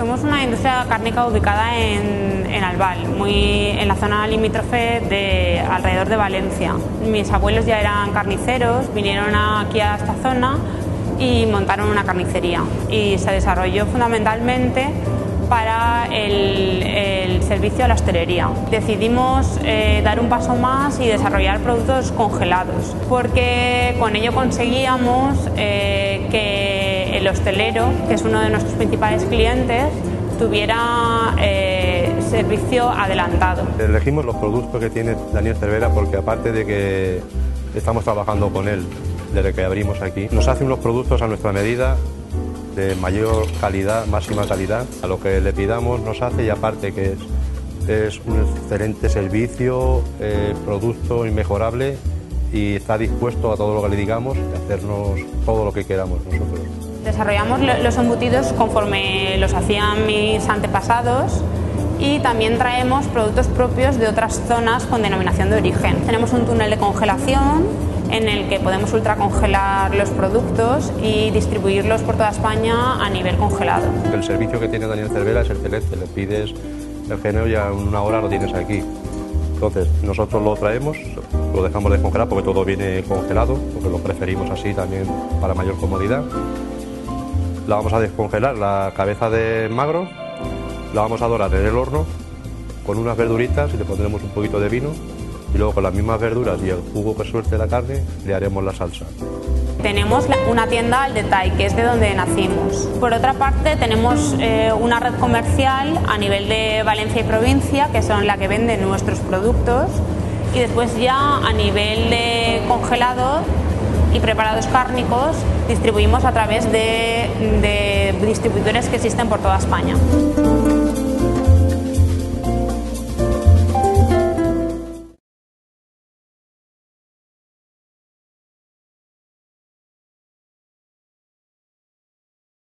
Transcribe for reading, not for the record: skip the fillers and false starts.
Somos una industria cárnica ubicada en Albal, en la zona limítrofe alrededor de Valencia. Mis abuelos ya eran carniceros, vinieron aquí a esta zona y montaron una carnicería. Y se desarrolló fundamentalmente para el servicio a la hostelería. Decidimos dar un paso más y desarrollar productos congelados, porque con ello conseguíamos que el hostelero, que es uno de nuestros principales clientes, tuviera servicio adelantado. Elegimos los productos que tiene Daniel Cervera porque, aparte de que estamos trabajando con él desde que abrimos aquí, nos hace unos productos a nuestra medida, de mayor calidad, máxima calidad, a lo que le pidamos nos hace, y aparte que es un excelente servicio, producto inmejorable, y está dispuesto a todo lo que le digamos y hacernos todo lo que queramos nosotros. Desarrollamos los embutidos conforme los hacían mis antepasados y también traemos productos propios de otras zonas con denominación de origen. Tenemos un túnel de congelación en el que podemos ultracongelar los productos y distribuirlos por toda España a nivel congelado. El servicio que tiene Daniel Cervera es excelente, le pides el género y en una hora lo tienes aquí. Entonces nosotros lo traemos, lo dejamos descongelar porque todo viene congelado, porque lo preferimos así también para mayor comodidad. La vamos a descongelar, la cabeza de magro, la vamos a dorar en el horno con unas verduritas y le pondremos un poquito de vino. Y luego con las mismas verduras y el jugo que suelte la carne le haremos la salsa. Tenemos una tienda al detalle, que es de donde nacimos. Por otra parte, tenemos una red comercial a nivel de Valencia y provincia, que son la que venden nuestros productos, y después ya a nivel de congelado y preparados cárnicos distribuimos a través de distribuidores que existen por toda España.